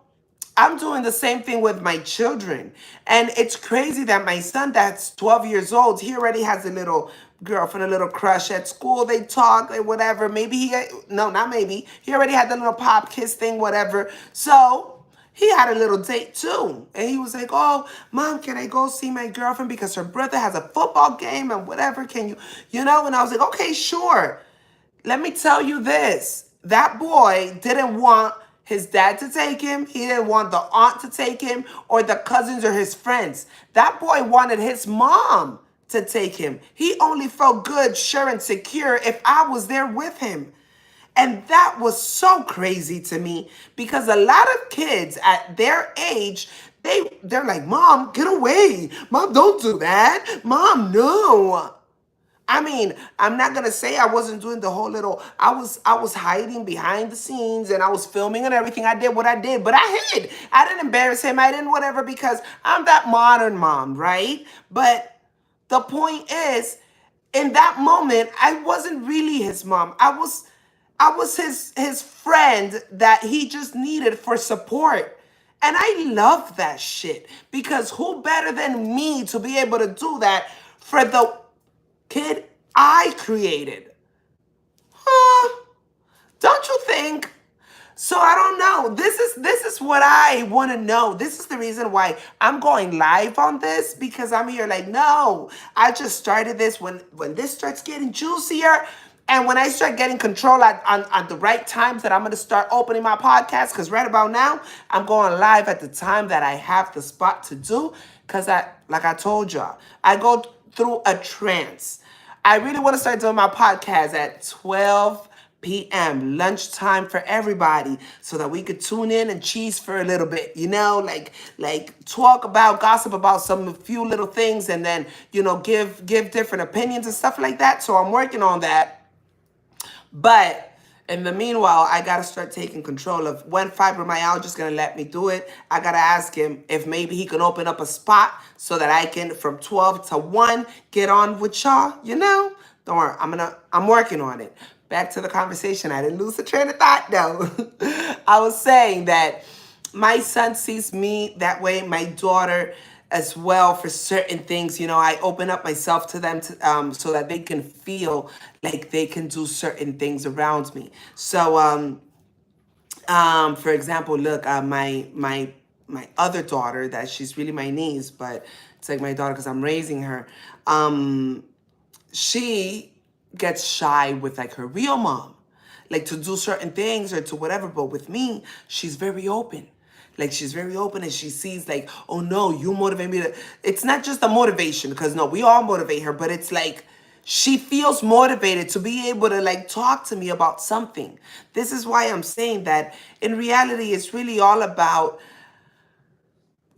I'm doing the same thing with my children. And it's crazy that my son, that's 12 years old, he already has a little girlfriend, a little crush at school. They talk, like whatever. Maybe no, not maybe. He already had the little pop kiss thing, whatever. So he had a little date too. And he was like, oh, mom, can I go see my girlfriend because her brother has a football game and whatever. Can you, you know? And I was like, okay, sure. Let me tell you this. That boy didn't want his dad to take him. He didn't want the aunt to take him or the cousins or his friends. That boy wanted his mom to take him. He only felt good, sure, and secure if I was there with him. And that was so crazy to me because a lot of kids at their age, they're like, Mom, get away. Mom, don't do that. Mom, no. I mean, I'm not gonna say I wasn't doing the whole little. I was hiding behind the scenes and I was filming and everything. I did what I did, but I hid. I didn't embarrass him. I didn't whatever because I'm that modern mom, right? But the point is, in that moment, I wasn't really his mom. I was his friend that he just needed for support. And I love that shit because who better than me to be able to do that for the kid I created? Huh? Don't you think? So I don't know. This is what I want to know. This is the reason why I'm going live on this because I'm here like, no, I just started this when this starts getting juicier and when I start getting control on the right times that I'm going to start opening my podcast because right about now I'm going live at the time that I have the spot to do because like I told y'all, I go through a trance. I really want to start doing my podcast at 12 p.m. lunchtime for everybody so that we could tune in and cheese for a little bit, like talk about, gossip about some few little things and then, give different opinions and stuff like that. So I'm working on that. But in the meanwhile, I gotta start taking control of when fibromyalgia is gonna let me do it. I gotta ask him if maybe he can open up a spot so that I can, from 12 to 1, get on with y'all. Don't worry, I'm working on it. Back to the conversation. I didn't lose the train of thought though. I was saying that my son sees me that way, my daughter as well for certain things. I open up myself to them so that they can feel like they can do certain things around me. So, for example, look, my other daughter, that she's really my niece, but it's like my daughter because I'm raising her. She gets shy with like her real mom, like to do certain things or to whatever. But with me, she's very open. Like she's very open and she sees like, oh no, you motivate me to. It's not just a motivation because no, we all motivate her, but it's like she feels motivated to be able to like talk to me about something. This is why I'm saying that in reality, it's really all about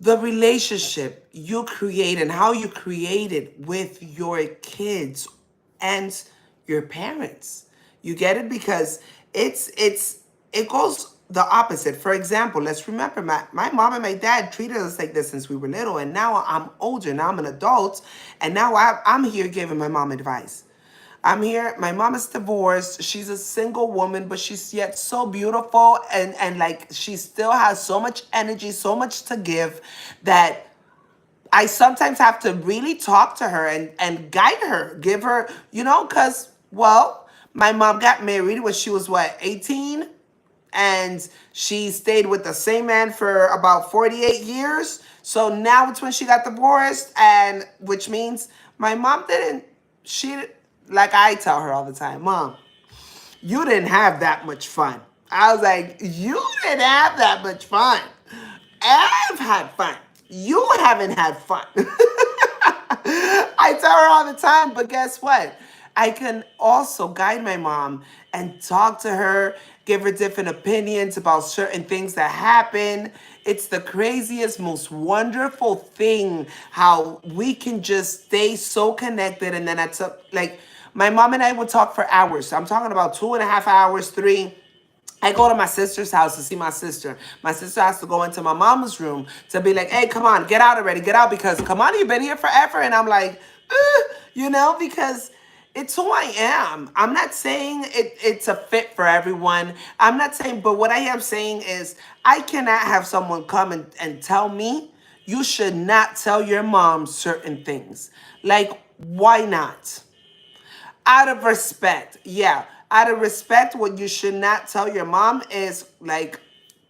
the relationship you create and how you create it with your kids and your parents. You get it? Because it goes the opposite. For example, let's remember my mom and my dad treated us like this since we were little, and now I'm older, now I'm an adult, and now I'm here giving my mom advice. I'm here. My mom is divorced. She's a single woman, but she's yet so beautiful and like she still has so much energy, so much to give that I sometimes have to really talk to her and guide her, give her, because, well, my mom got married when she was what, 18? And she stayed with the same man for about 48 years. So now it's when she got divorced, and which means my mom she, like I tell her all the time, Mom, you didn't have that much fun. I was like, you didn't have that much fun. I've had fun. You haven't had fun. I tell her all the time, but guess what? I can also guide my mom and talk to her, give her different opinions about certain things that happen. It's the craziest, most wonderful thing how we can just stay so connected. And then like my mom and I would talk for hours. So I'm talking about 2.5 hours, 3. I go to my sister's house to see my sister. My sister has to go into my mama's room to be like, hey, come on, get out already, get out because, come on, you've been here forever. And I'm like, because it's who I am. I'm not saying it's a fit for everyone. I'm not saying, but what I am saying is I cannot have someone come and tell me you should not tell your mom certain things. Like, why not? Out of respect, yeah. Out of respect, what you should not tell your mom is like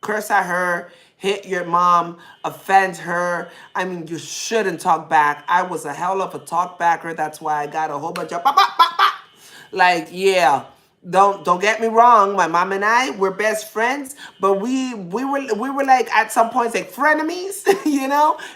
curse at her, hit your mom, offend her. I mean, you shouldn't talk back. I was a hell of a talk backer. That's why I got a whole bunch of like, yeah. Don't get me wrong. My mom and I were best friends, but we were like at some points like frenemies.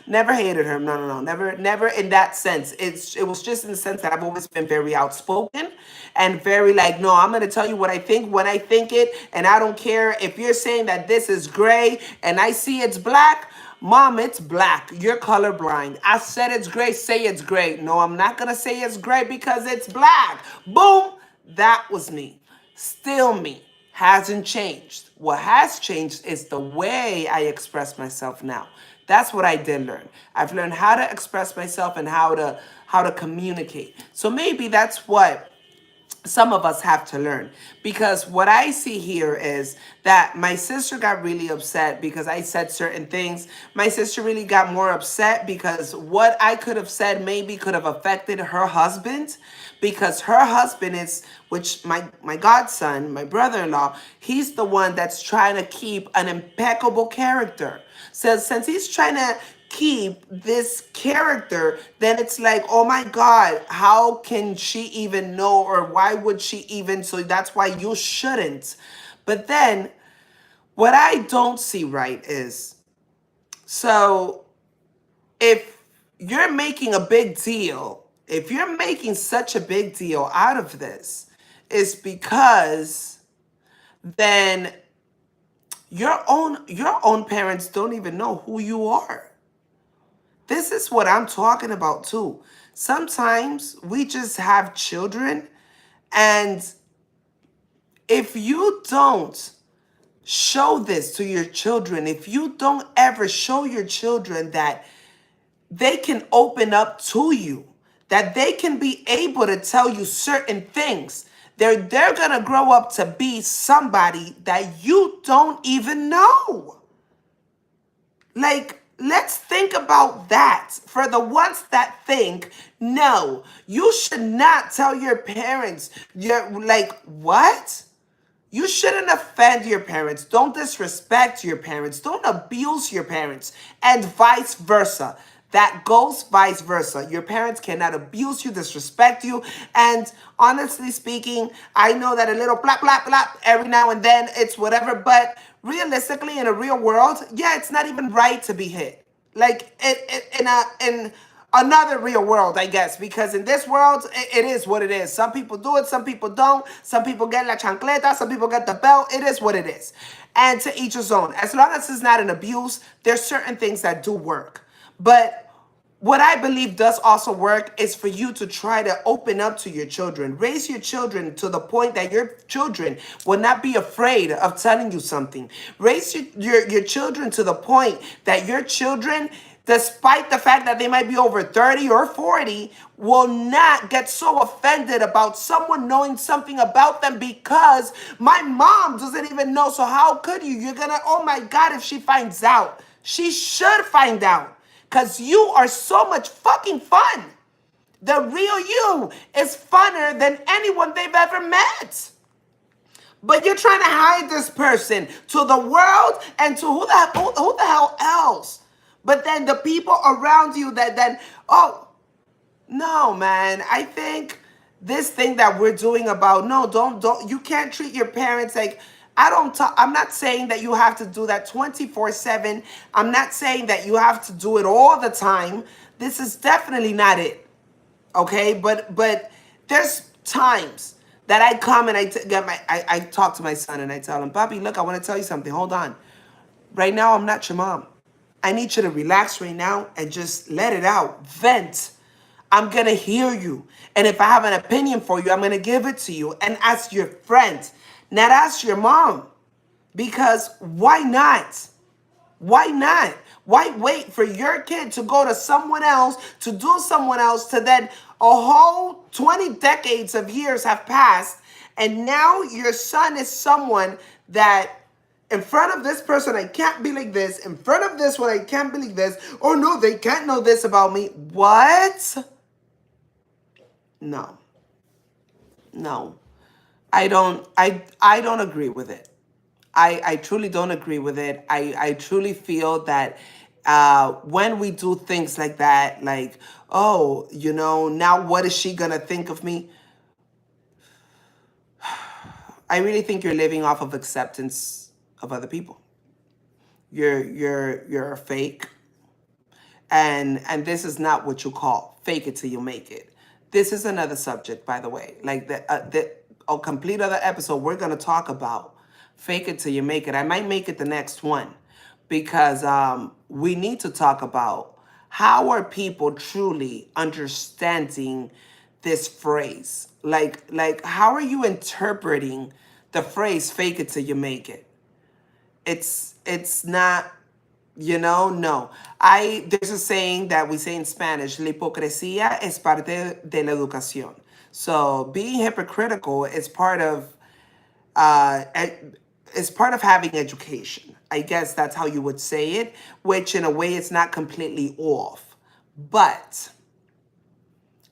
Never hated her. No, no, no. Never in that sense. It was just in the sense that I've always been very outspoken and very like, no, I'm gonna tell you what I think when I think it, and I don't care if you're saying that this is gray and I see it's black. Mom, it's black. You're colorblind. I said it's gray. Say it's gray. No, I'm not gonna say it's gray because it's black. Boom. That was me. Still me. Hasn't changed. What has changed is the way I express myself now. That's what I did learn. I've learned how to express myself and how to communicate. So maybe that's what some of us have to learn, because what I see here is that my sister got really upset because I said certain things. My sister really got more upset because what I could have said maybe could have affected her husband, because her husband is, which my godson, my brother-in-law, he's the one that's trying to keep an impeccable character. So since he's trying to keep this character, then it's like, oh my God, how can she even know, or why would she even? So that's why you shouldn't. But then what I don't see right is, so if you're making a big deal, if you're making such a big deal out of this, it's because then your own parents don't even know who you are. This is what I'm talking about too. Sometimes we just have children, and if you don't show this to your children, if you don't ever show your children that they can open up to you, that they can be able to tell you certain things, they're going to grow up to be somebody that you don't even know. Like, let's think about that. For the ones that think, no, you should not tell your parents. You're like, what? You shouldn't offend your parents. Don't disrespect your parents. Don't abuse your parents. And vice versa. That goes vice versa. Your parents cannot abuse you, disrespect you. And honestly speaking, I know that a little blap, blap, blap every now and then, it's whatever. But realistically, in a real world, yeah, it's not even right to be hit. Like in another real world, I guess, because in this world, it is what it is. Some people do it, some people don't. Some people get la chancleta, some people get the belt. It is what it is. And to each his own. As long as it's not an abuse, there's certain things that do work. But what I believe does also work is for you to try to open up to your children. Raise your children to the point that your children will not be afraid of telling you something. Raise your children to the point that your children, despite the fact that they might be over 30 or 40, will not get so offended about someone knowing something about them, because my mom doesn't even know. So how could you? You're gonna, oh my God, if she finds out. She should find out. Because you are so much fucking fun. The real you is funner than anyone they've ever met. But you're trying to hide this person to the world and to who the hell else? But then the people around you that then, oh, no, man. I think this thing that we're doing about, no, don't, you can't treat your parents like, I'm not saying that you have to do that 24/7. I'm not saying that you have to do it all the time. This is definitely not it. Okay? But there's times that I come and I talk to my son and I tell him, Papi, look, I want to tell you something. Hold on. Right now, I'm not your mom. I need you to relax right now and just let it out. Vent. I'm going to hear you. And if I have an opinion for you, I'm going to give it to you. And as your friend, not as your mom. Because why not? Why not? Why wait for your kid to go to someone else, to do someone else, to then a whole 20 decades of years have passed, and now your son is someone that in front of this person, I can't be like this. In front of this one, I can't be like this. Oh no, they can't know this about me. What? No. No. I don't agree with it. I truly don't agree with it. I truly feel that when we do things like that, like, oh, now what is she gonna think of me? I really think you're living off of acceptance of other people. You're a fake, and this is not what you call fake it till you make it. This is another subject, by the way. Like the a complete other episode, we're gonna talk about fake it till you make it. I might make it the next one because we need to talk about how are people truly understanding this phrase. Like how are you interpreting the phrase "fake it till you make it"? It's not, no. There's a saying that we say in Spanish, la hipocresía es parte de la educación. So being hypocritical is part of uh is part of having education. I guess that's how you would say it, which in a way it's not completely off. But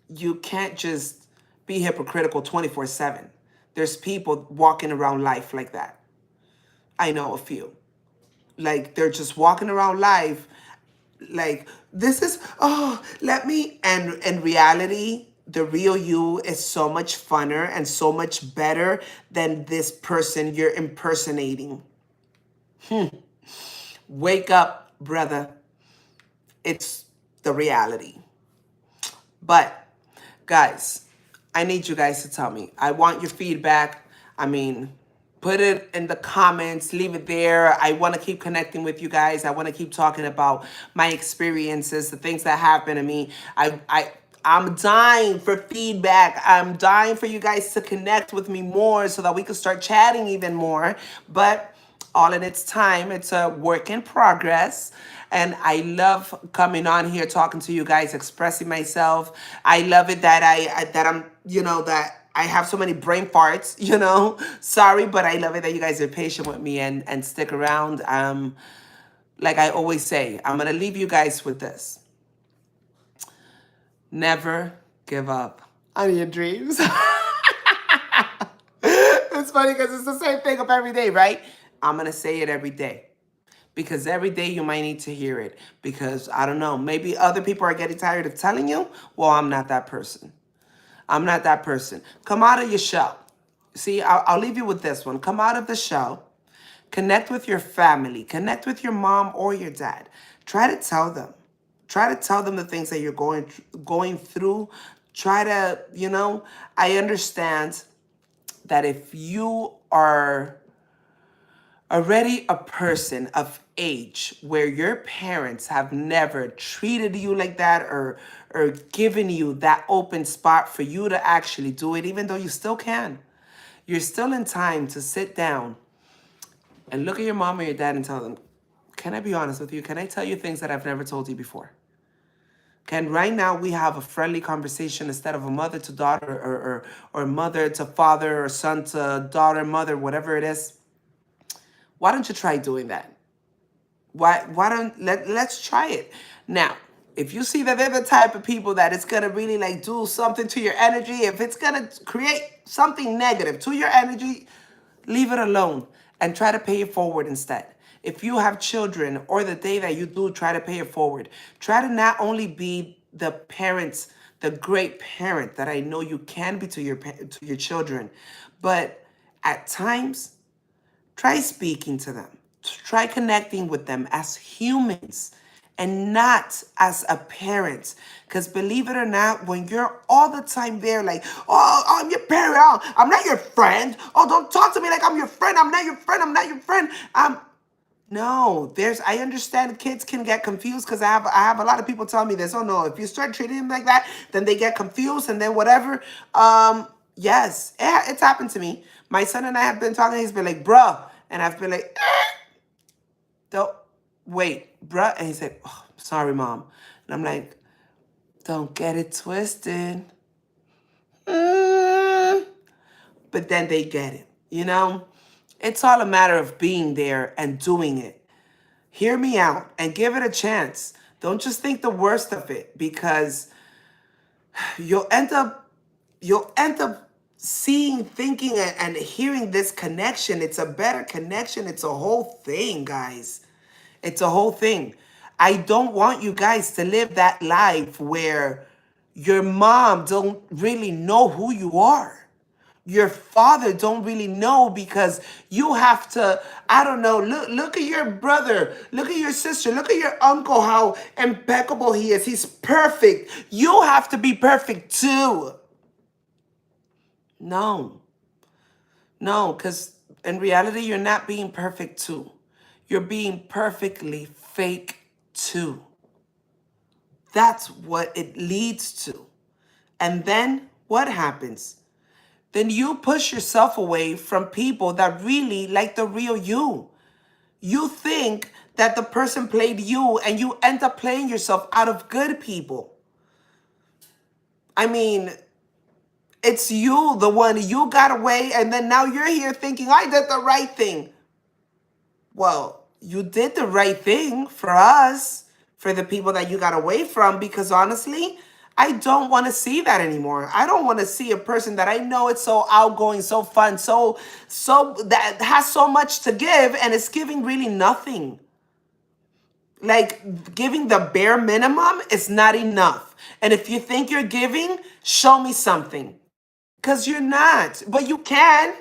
you can't just be hypocritical 24/7. There's people walking around life like that. I know a few. Like they're just walking around life like this is, oh, let me, and in reality the real you is so much funner and so much better than this person you're impersonating. Wake up, brother. It's the reality. But guys, I need you guys to tell me. I want your feedback. I mean, put it in the comments, leave it there. I want to keep connecting with you guys. I want to keep talking about my experiences, the things that happen to me. I'm dying for feedback. I'm dying for you guys to connect with me more so that we can start chatting even more. But all in its time. It's a work in progress. And I love coming on here, talking to you guys, expressing myself. I love it that I'm, that I have so many brain farts, Sorry, but I love it that you guys are patient with me and stick around. Like I always say, I'm gonna leave you guys with this. Never give up on your dreams. It's funny because it's the same thing of every day, right? I'm going to say it every day because every day you might need to hear it because I don't know, maybe other people are getting tired of telling you. Well, I'm not that person. I'm not that person. Come out of your shell. See, I'll leave you with this one. Come out of the shell. Connect with your family. Connect with your mom or your dad. Try to tell them. Try to tell them the things that you're going through. Try to, I understand that if you are already a person of age where your parents have never treated you like that or given you that open spot for you to actually do it, even though you still can, you're still in time to sit down and look at your mom or your dad and tell them, can I be honest with you? Can I tell you things that I've never told you before? Can right now we have a friendly conversation instead of a mother to daughter or mother to father or son to daughter, mother, whatever it is? Why don't you try doing that? Why don't let's try it. Now, if you see that they're the type of people that it's gonna really like do something to your energy, if it's gonna create something negative to your energy, leave it alone and try to pay it forward instead. If you have children or the day that you do, try to pay it forward. Try to not only be the parents, the great parent that I know you can be to your children, but at times try speaking to them. Try connecting with them as humans and not as a parent. Because believe it or not, when you're all the time there, like, oh, I'm your parent, oh, I'm not your friend. Oh, don't talk to me like I'm your friend. I'm not your friend. I'm not your friend. No, I understand kids can get confused because I have a lot of people tell me this. Oh no, if you start treating them like that, then they get confused and then whatever. Yes, it's happened to me. My son and I have been talking, he's been like, bruh. And I've been like, don't wait, bruh. And he's like, oh, sorry, mom. And I'm like, don't get it twisted. But then they get it, It's all a matter of being there and doing it. Hear me out and give it a chance. Don't just think the worst of it because you'll end up seeing, thinking, and hearing this connection. It's a better connection. It's a whole thing, guys. It's a whole thing. I don't want you guys to live that life where your mom don't really know who you are. Your father don't really know because you have to, I don't know, look at your brother, look at your sister, look at your uncle, how impeccable he is. He's perfect. You have to be perfect too. No, no, because in reality, you're not being perfect too. You're being perfectly fake too. That's what it leads to. And then what happens? Then you push yourself away from people that really like the real you. You think that the person played you and you end up playing yourself out of good people. I mean, it's you, the one you got away, and then now you're here thinking, I did the right thing. Well, you did the right thing for us, for the people that you got away from, because honestly, I don't want to see that anymore. I don't want to see a person that I know it's so outgoing, so fun, so that has so much to give and it's giving really nothing. Like giving the bare minimum is not enough. And if you think you're giving, show me something. Because you're not, but you can.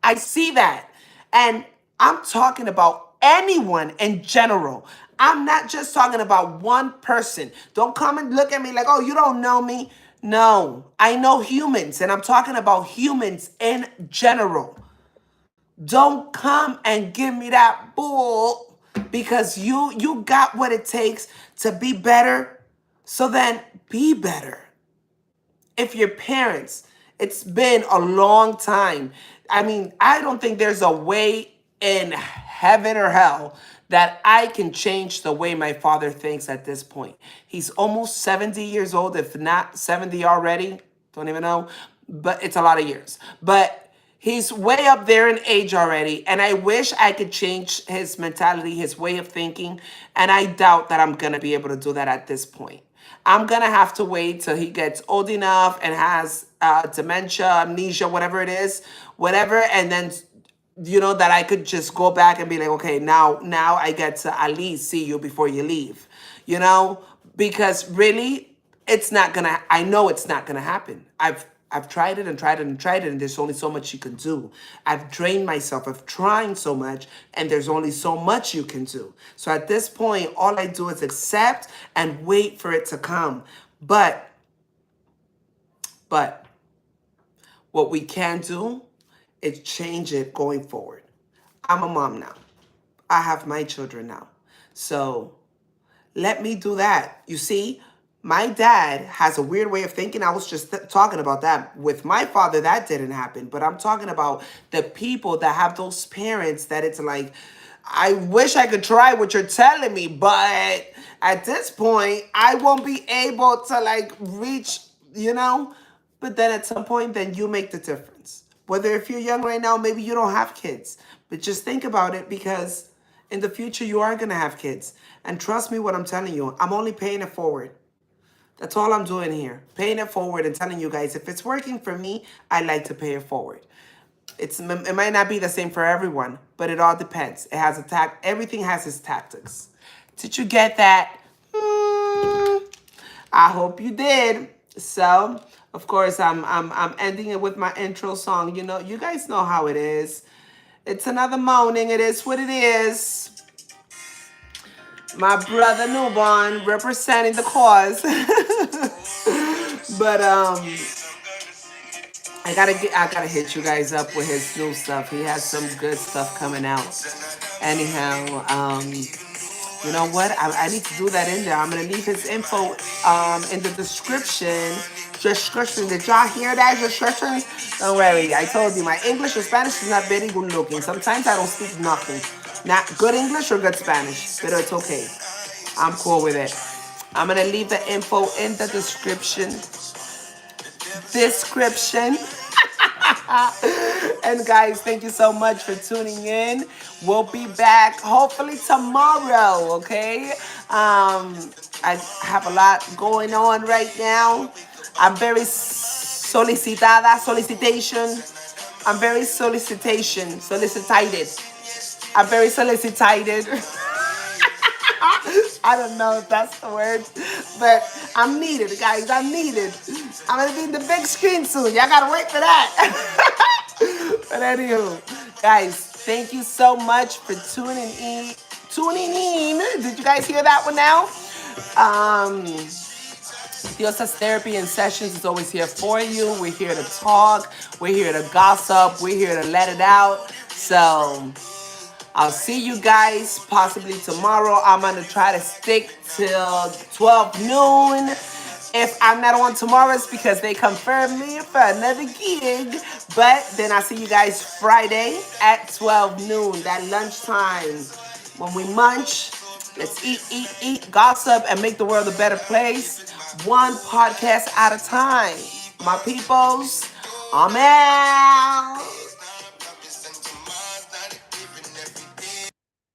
I see that. And I'm talking about anyone in general. I'm not just talking about one person. Don't come and look at me like, oh, you don't know me. No, I know humans, and I'm talking about humans in general. Don't come and give me that bull because you got what it takes to be better. So then be better. If your parents, it's been a long time. I mean, I don't think there's a way in heaven or hell that I can change the way my father thinks at this point. He's almost 70 years old, if not 70 already. Don't even know. But it's a lot of years. But he's way up there in age already. And I wish I could change his mentality, his way of thinking. And I doubt that I'm going to be able to do that at this point. I'm gonna have to wait till he gets old enough and has dementia, amnesia, whatever it is, whatever, and then that I could just go back and be like, okay, now I get to at least see you before you leave, because really, it's not gonna. I know it's not gonna happen. I've tried it and tried it and tried it, and there's only so much you can do. I've drained myself of trying so much, and there's only so much you can do. So at this point, all I do is accept and wait for it to come. But what we can do is change it going forward. I'm a mom now. I have my children now. So let me do that. You see, my dad has a weird way of thinking. I was just talking about that. With my father, that didn't happen. But I'm talking about the people that have those parents that it's like, I wish I could try what you're telling me, but at this point, I won't be able to like reach, But then at some point, then you make the difference. Whether if you're young right now, maybe you don't have kids. But just think about it because in the future, you are going to have kids. And trust me what I'm telling you. I'm only paying it forward. That's all I'm doing here. Paying it forward and telling you guys, if it's working for me, I like to pay it forward. It might not be the same for everyone, but it all depends. It has everything has its tactics. Did you get that? I hope you did. So, of course, I'm ending it with my intro song. You guys know how it is. It's another morning. It is what it is. My brother Newborn representing the cause. But I gotta hit you guys up with his new stuff. He has some good stuff coming out. Anyhow, you know what? I need to do that in there. I'm gonna leave his info in the description. Description. Did y'all hear that description? Don't worry. I told you my English or Spanish is not very good looking. Sometimes I don't speak nothing. Not good English or good Spanish. But it's okay. I'm cool with it. I'm gonna leave the info in the description. And guys, thank you so much for tuning in. We'll be back hopefully tomorrow, okay? I have a lot going on right now. I'm very solicitation. I'm very solicited. I'm very solicited. I don't know if that's the word, but I'm needed, guys. I'm needed. I'm gonna be in the big screen soon. Y'all gotta wait for that. But anywho, guys, thank you so much for tuning in. Tuning in. Did you guys hear that one now? Um, Diosa's therapy and sessions is always here for you. We're here to talk. We're here to gossip. We're here to let it out. So I'll see you guys possibly tomorrow. I'm going to try to stick till 12 noon. If I'm not on tomorrow, it's because they confirmed me for another gig. But then I'll see you guys Friday at 12 noon, that lunchtime. When we munch, let's eat, gossip, and make the world a better place. One podcast at a time. My peoples, I'm out.